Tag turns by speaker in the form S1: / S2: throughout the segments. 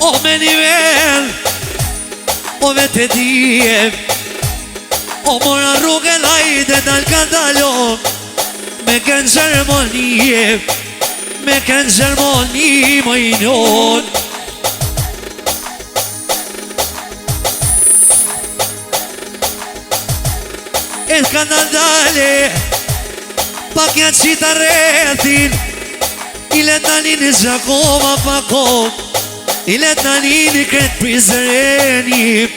S1: O me nivel, o vete dje, o mora rrugën hajde dal ka dalo, me kënë gjermonie, me kënë gjermoni më i non. E t'ka dale, pak ja qita rethin, i let nalini zhakova pakov, i let nalini kret prizëreni.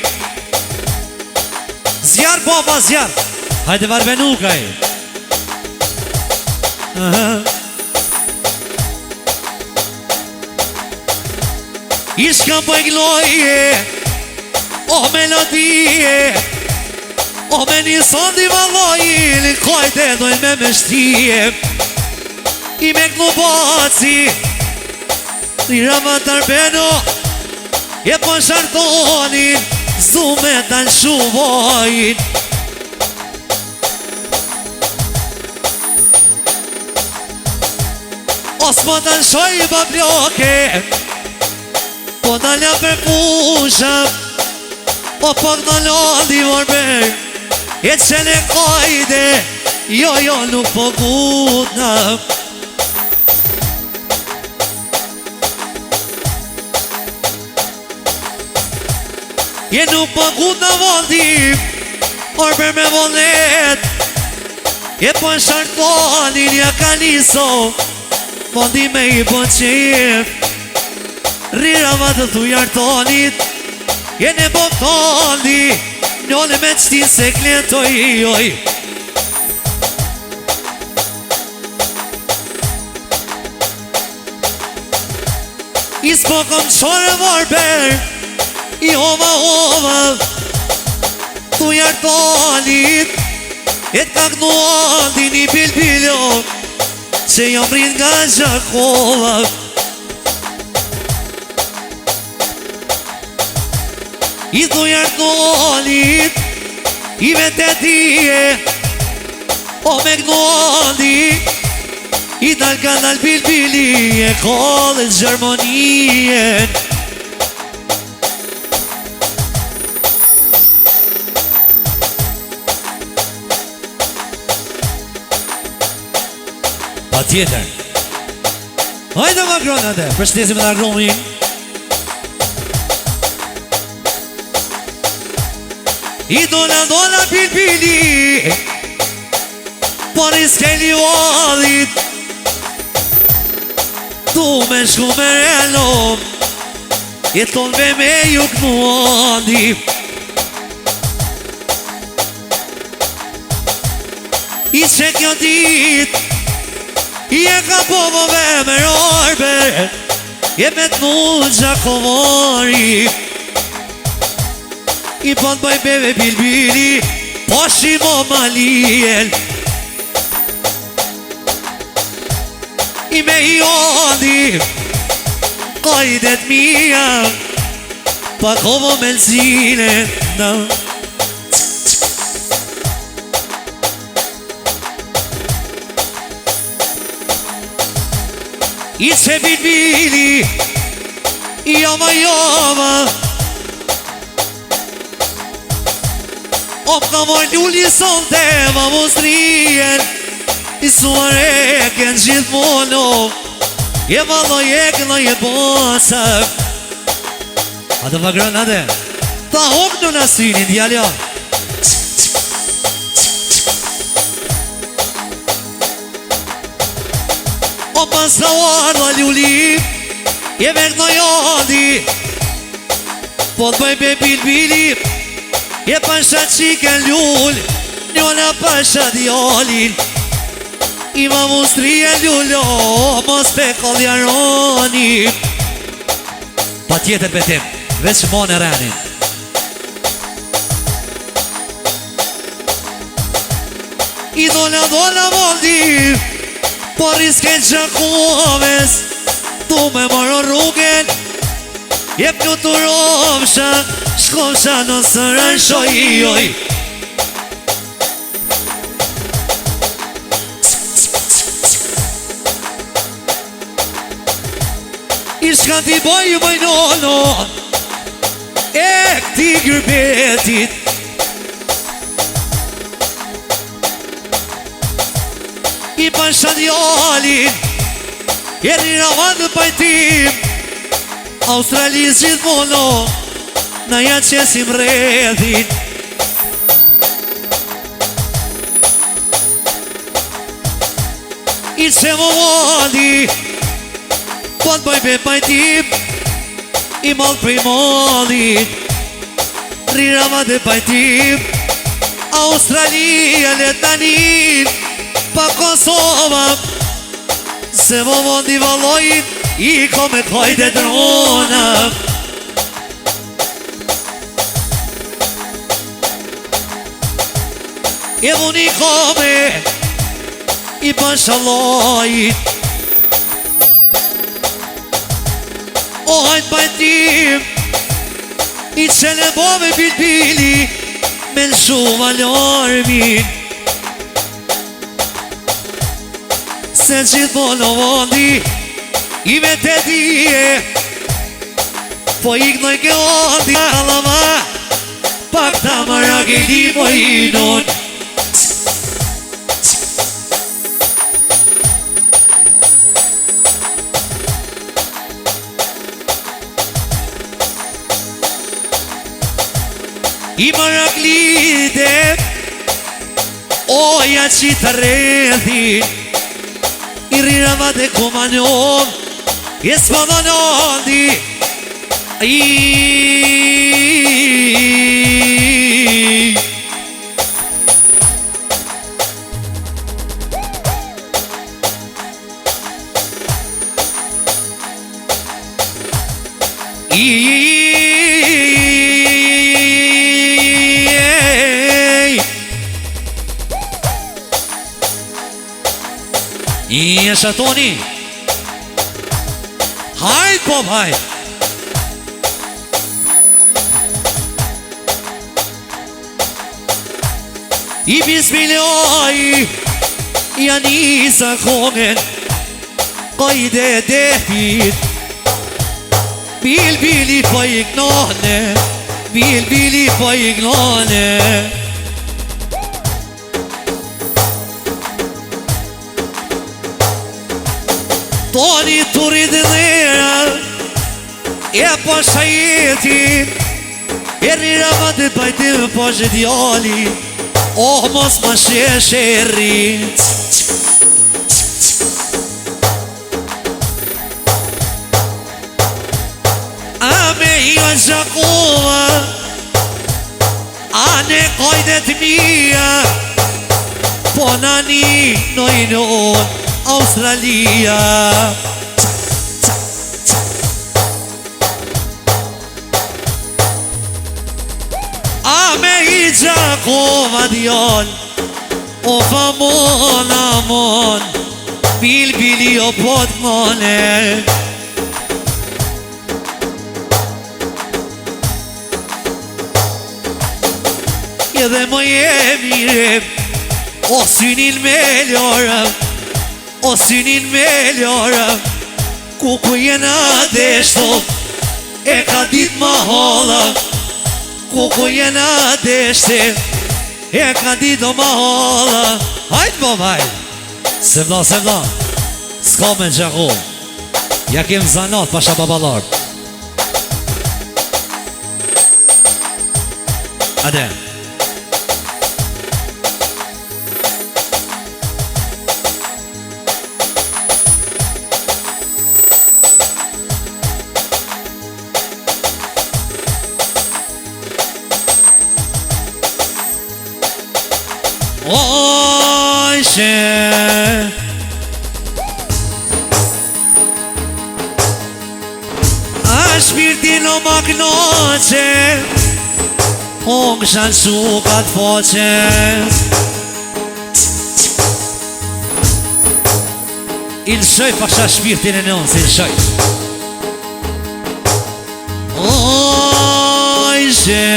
S1: Zjar popa zjar, hajde varbenukaj. Ishka po e gnoje, o melodije, o me një sondi valoj, në kojte dojnë me mështije. I me kënu baci, një ramat arbeno, e po shartonin, zume të në shuvojin. Os po të në shoj pa bloke, po të një për pusha, o po kënë lodi vorber, e që në kojde, jo nuk po gudna. Je nuk po gudna vondi, orber me vonet, e po në shartonin ja ka niso, vondi me i po qef. Rira va të thuj artonit, je ne po tondi, njone me qti se klientoj joj. I s'po kom qore vorber, i hova, thuj artonit, e t'ka kënuandi një pilpiljo, që jam rrit nga Gjakova. I thuj artonit, i vete tije, o me kënuandi, i dal ka dal pilpili, e kollët Gjermonien. Pa tjetër, hajde ma gronate, përshëndesim edhe agromin. I dola pilpili, por i s'keni vodit, tu me shku me relom, jeton me ju kënuandi. I që kjo dit, i e ka povove me orber, je me t'nu Gjakovori. I po t'baj beve pilpili, po shimo malien. I me i ondi, kojdet mija, pa kovo me l'zine. I që pilpili, joma, o ka moj ljulli sonte ma mostrien, i suar e kënë gjithmono, je valoj e këna je bosa. A të vagron ade, ta hok në nasinin djalja. O pas ka ardha ljulli, je vek në jondi, po të bëj be pilpili, je pasha qike ljull, njona pasha djallin. I ma mustri e ljullo, mos pe kodjaroni. Pa tjetër betim, veç mon e renin. I dola vondi, por iske Gjakoves, tu me moro rrugën, jep një të rovsha, shkosha në sërën shojoj. Shka ti boj nono e këti gërbetit. I pasha djallin e rrava në pajtim, Australis gjithmono na ja qesim redhin. I që më vali po të bëj me pajtim, i mall prej mallit, rrava dhe pajtim, Australia letanin pa Kosova, se më vondi valojit i ko me kojt e drona. E vuni kome i pashalojit, o hajt pajtim, i qene bove bilbili me lëshu valormin. Se gjithmonë o vondi i me të dije, po iknoj ke ondi alama, pak ta mëra ke di po inon. I mëra klite, oja që të redhin, i rrava dhe kumanon, e s'padonodi. I shatoni, hajt po hajt. I bismilloj, janë isa kongen, kajde dehit, bilbili po i gnone, bilbili po i gnone. Toni turi dhe nera, e po shajetin, e rrava dhe pajtim po zhedjali, oh mos ma sheshe rrit. A me jo gjakova, a ne kojdet mija, po nani nojnon Australia. A me i gjakova djon, o famon amon, bilbili o pot mone. Edhe më je mire, o synin me ljorëm, o synin me ljorëm, ku jena deshto, e ka dit ma holla, ku jena deshte, e ka dit ma holla. Hajt po hajt, se vla, s'ka me gjako, ja kem zanat pasha babalar. Ade. Ojshe a shpirtin o maknoqe, o këshan shukat foqe. Ilshoj pasha shpirtin e nënës, ilshoj. Ojshe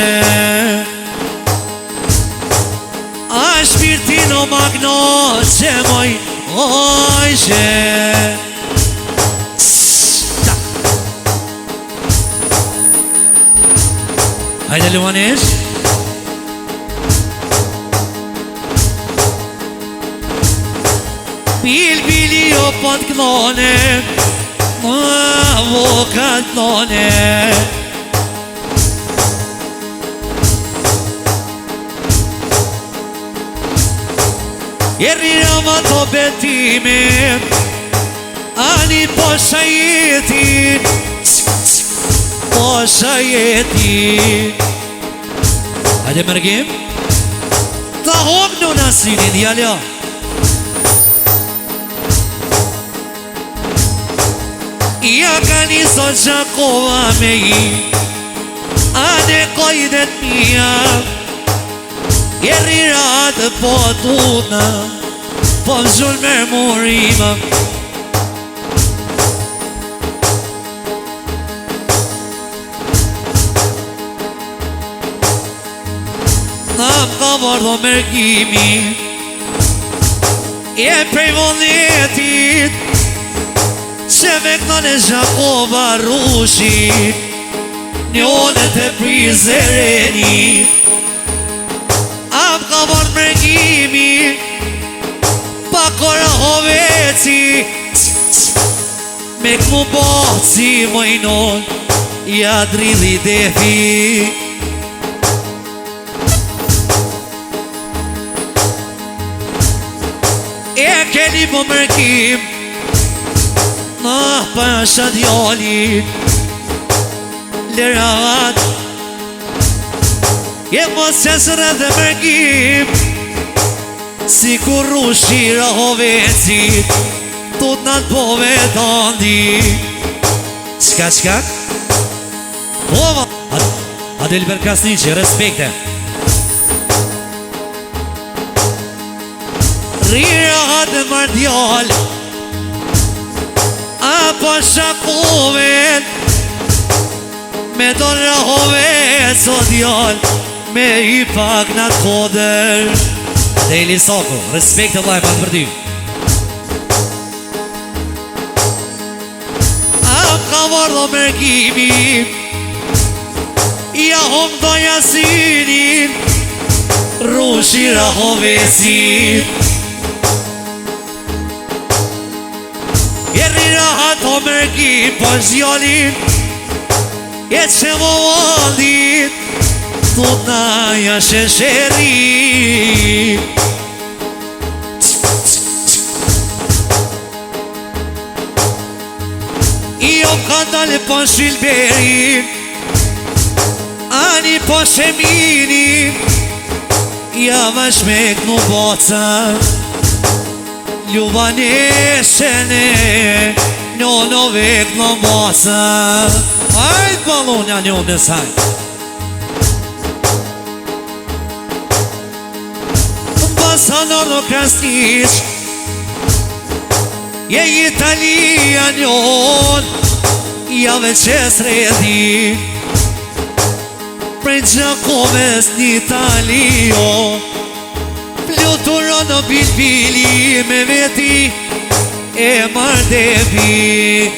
S1: a shpirtin o magnoqe moj, ojshe. Hajde Luanish. Bilbili o pat knone, avokat knone. Jeri rama të betime, ani po shajeti, po shajeti. Hajde mërgim. Ta hok në nasinin, jalja. Ja ka niso Gjakova me I, ane kojdet mija. Jeri ratë po tuna, po zhull mërmurima. Nam ka vardho mërgimi, e prej volnetit, që me këtën e Gjakova rushit, njonet e prizrenit. Am ka vardh mërgimi, pa kora hoveci, me këmu boci mojnon, ja dridhi defi. E keni po mërgim, ma pasha djallit, lërat, je mos qesre dhe mërgim, si kur rushira hovecit, tut në të pove të ndi. Qka? Pova! Adel Berkasnici, respekte. Rira dhe mardjall, apo shakovet, me do rahovet o djall, me I pak në të koder. Dhe Elisako, respekt e lajma të përdy. Am ka vardho mërgimi, ja hom do jasinin, rushi rahovesin. Jeri rahat o mërgim, po zjallin, jetë që më valdit, tut na jashe sheri. Jo ka dalë po shilberin, ani po sheminin, ja vash me kënu boca, ljubaneshene, njonove kënu boca. Hajt balonja njom nësaj. Sa nërdo Krasniq, je Italia njon, ja veqes redi, prej Gjakoves një Italio, pluturo në bilbili me veti, e mardebi.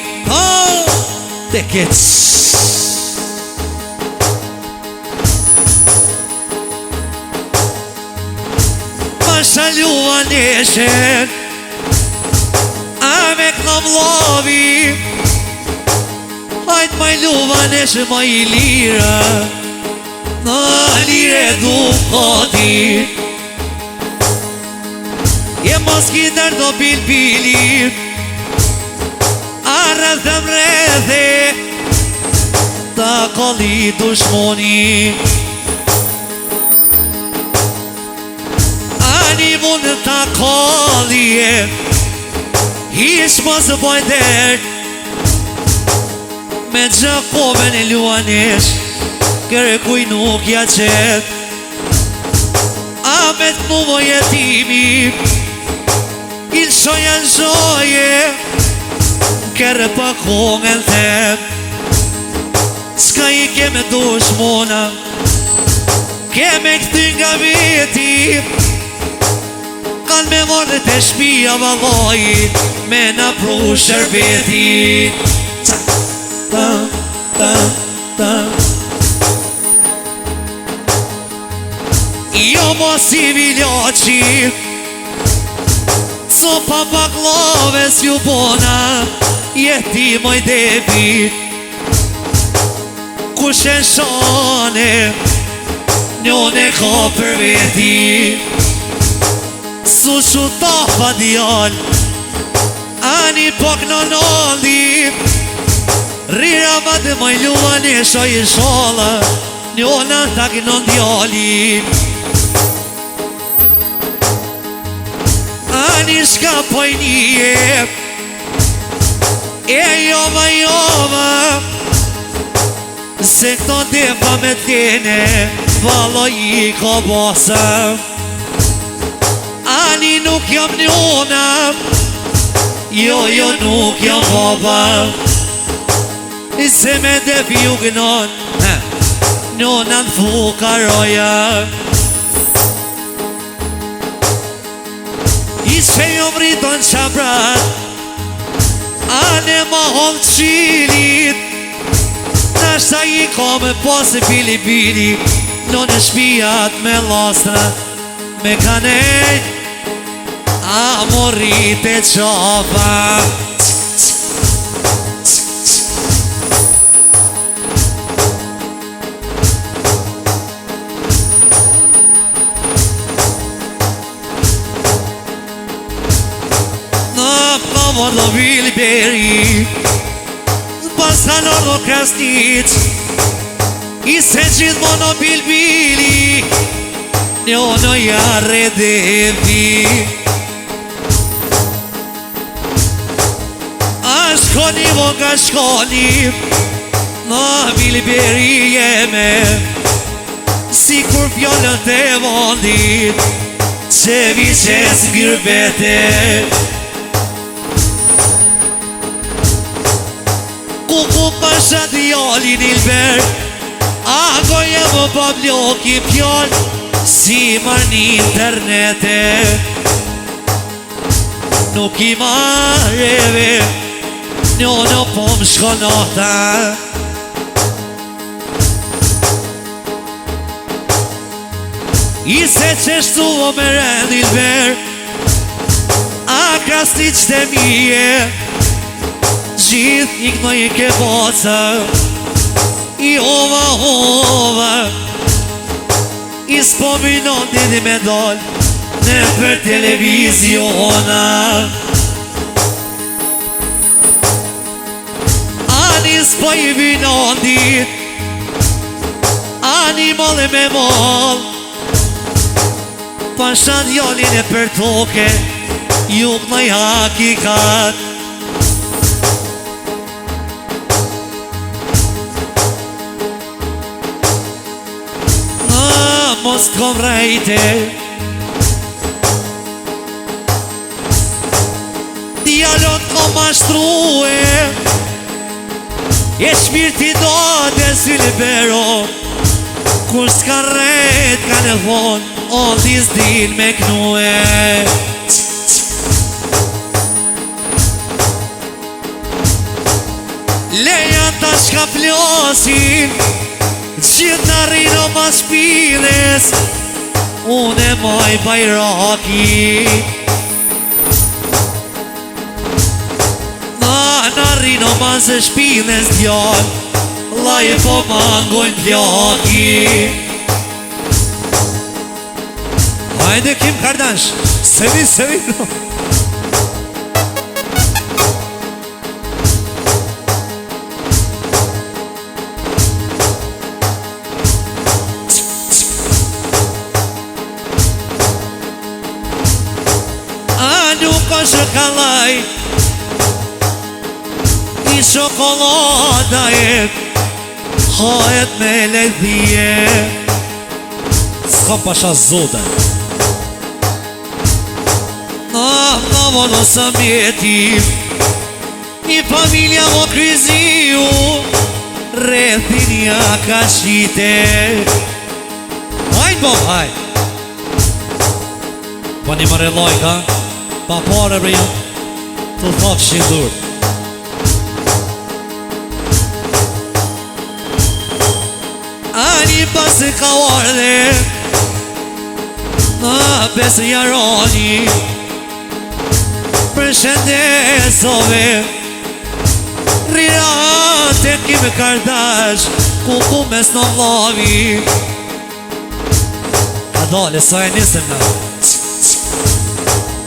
S1: Te keq. Pasha Luaneshen, a me kënëm lovi, hajt maj Luaneshen ma I lira, në lire du koti. Je mos kinder do bilbili, a rrëdhem rrëdhe, ta kolli dushmoni. Ani mundë ta kollije, hish mos bojder, me Gjakoven e Luanesh, kërë kuj nuk ja qet. A me të mu vojetimi, il shoja në shoje, kërë pa kongën them. Ska I keme dushmona, keme këty nga veti, kanë me mordet e shpia valojit, me në pru shërbetit. mos i viloqi Sopa baklave s'ju bona Jeti moj debi Kush e shane Njone ka për veti Su shuta pa djall Ani pak në naldi Rira ma dhe moj luan e shoj i shala Njona tak në djalli Ani shka pojnije E jova Se këto depa me tjene Valo i ka basa Ani nuk jam njona Jo nuk jam baba Se me depi ju gënon Njona në fukaroja Ishe jo vriton qabrat Ane ma hollë qilit Nashta i ka me posë bili Në në shpijat me lastra Me kanej A morit e qapa Mordo Bilberi Pas ka nordo Krasnic I se gjithmono Bilbili Njono jarre devi A shkoni voga shkoni Na Bilberi jeme Si kur fjollët e vondit Që viqes birbete Kuku pasha djallin ilber Ako jemë pa bloki pjall Si mar një internete Nuk i mareve Njono po më shkonota I se qeshtu o me rend ilber A krasni qte mije Gjithë i kënoj i ke boca I hova I s'pominon didi me dol Në për televiziona Ani s'po i vinon dit Ani molle me moll Pasha djallin e për toke Ju kënoj hakikat Mos t'kom rejte Djallon t'kom mashtruhe E shmirti do dhe si libero Kur s'ka rejt ka në thon O dis din me knue Leja ta shka plosin Gjithë në rino mas pines Unë e maj bajraki Në rino mas e shpines djall Laje po mangojnë pjaki Hajde Kim Kardashian Sevi Nuk është kalaj I shokolada e Hajet me ledhije S'ka pasha zote Na vono sa mjeti I familja mo kryziu Rethinja ka shite Hajt bo hajt Pa një mare lojka Pa pare bre janë Të thak shindur Ani pas e ka ardhe Në besë jaroni për shëndesove Rirate kime kardash ku mes në vlavi A dole, sa e nisëm në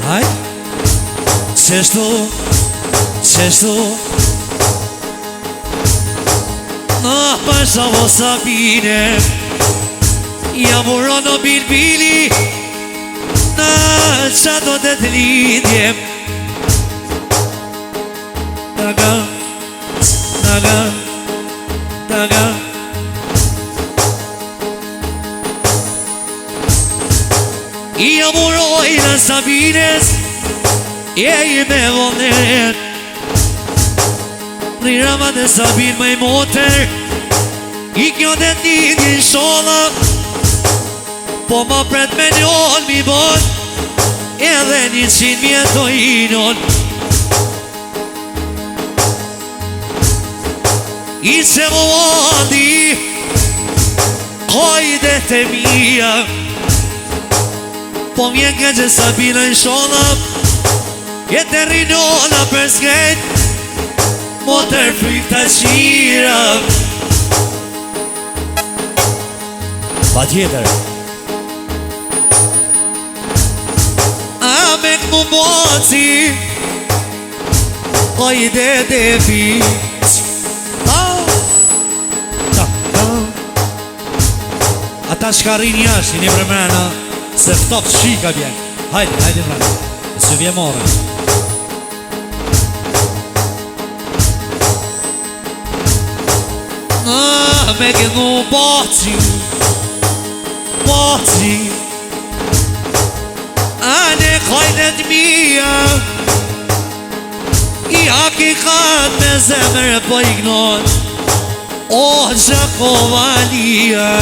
S1: Haj Qeshtu Në pasha vo Sabine Ja buron o bilbili Në qato dhe të lidje Taga Ja buroj në Sabines Je i me vonet Në ramat e Sabin me i moter I kjo dhe t'lidje shola Po ma pret me njën mi bon Edhe 100 vjeto inon I që më andi Hajde të mija Po mjen ke që Sabina i shola E të rinona për s'ket Motër frik të qira Pa tjetër A me këmu moci Hajde të fi Ata shkarin jashtë, një vremena Se ftop shika bjen Hajde mrena Se vje more Me kënu baci Ane kajdet mija I hakikat me zemër po ignon O Gjakovalia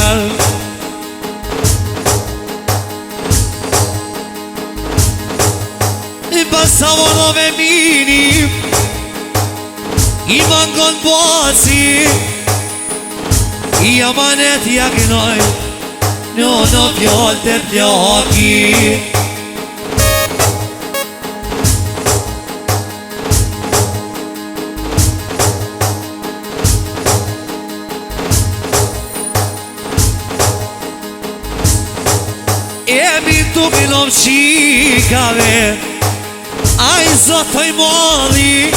S1: I pasavonove mini I vangon baci I amanet jakinoj Në fjall të plaki Emi tuk i lom qikave A i zotoj mali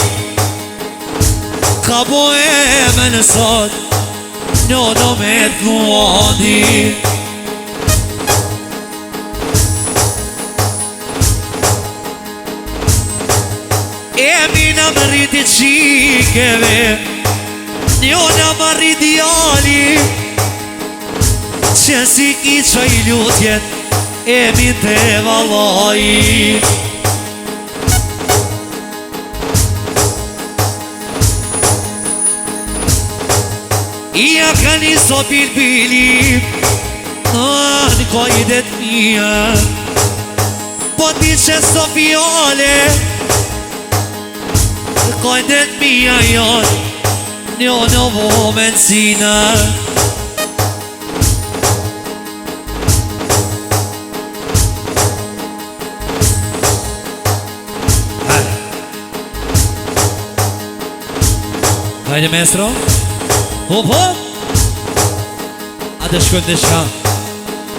S1: Ka bo e me nësot Në me t'nuandi Emi në më rriti qikeve Një në më rriti ali Që si ki që i lutjet Emi të valoj Ija ka një so bilbili Në kojdet mija Po ti që so fjole Në kojdet mija jon Një në momencina Hajde mestro Hop hop A të shkojnë të shka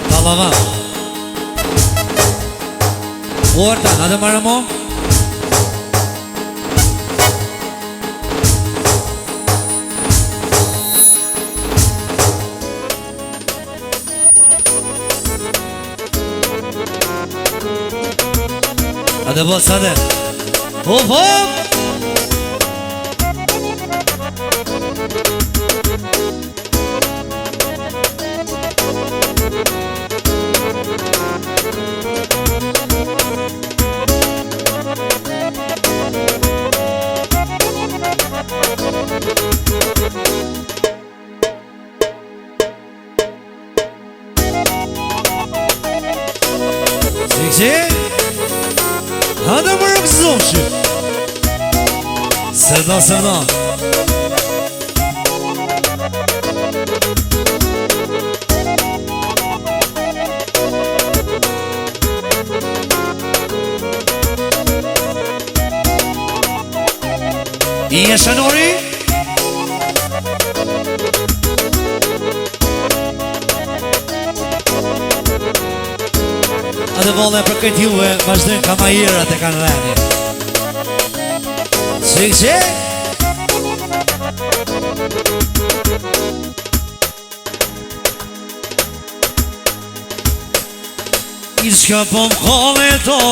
S1: Talava Uartan, a të marë mo A të bo sade Hop hop Hadi bırak zomşu Seda I e shënori A dhe vole për këtë juve vazhdojnë kamajerat e kanë reni Qik I shka po m'kome to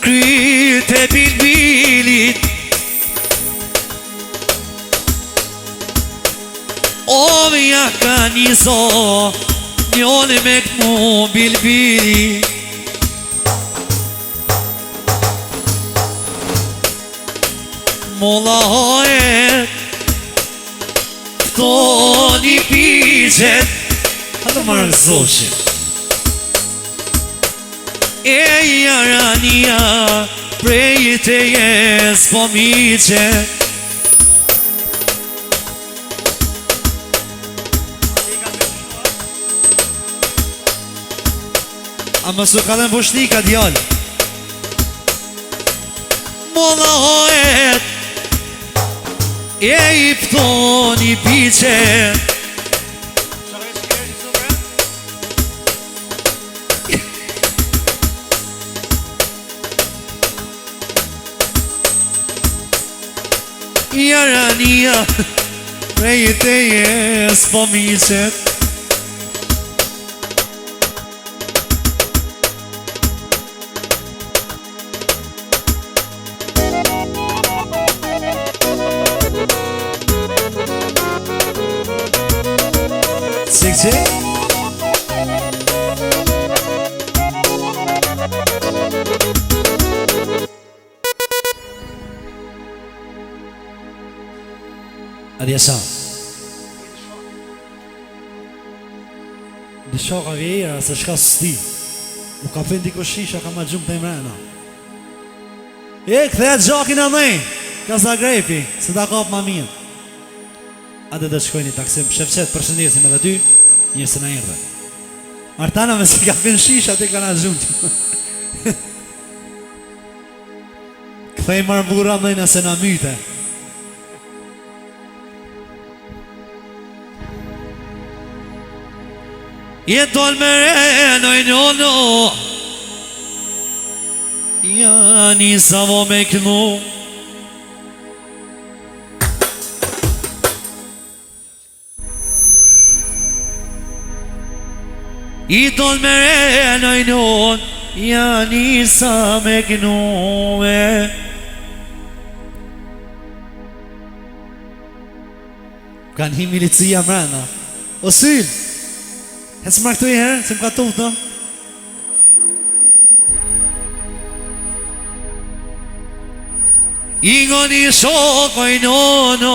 S1: Kryt e bilbilit O mja ka njëso Njone me këmu bilbili Molla hojet Këto një piqet A të marrë këzoqin E jarania Prej të jes po miqet A më su ka dhe në bushnika djallë Molla hojet E i pëtoni piqet Jarania Prej të jes po miqet Qik Adje sa Dhe shoka vjera se shka sti U ka fendi ko shisha ka ma gjumë të imrena E këthejt gjakin a dhej Ka Zagrepi Se ta kap ma mirë A dhe të shkojnë i taksim Shefqet përshëndesim edhe ty Njërë se na erdhe Artana me se ka fin shisha Te ka na gjumë Këthej marbura dhejna se na myte Jetol me renoj nono Ja nisa vo me kënu Jetol me renoj non Ja nisa me kënu Kanë hi milicia mrena O syl Hesë më këtu i herë, se më ka tufë të I ngoni shokoj nono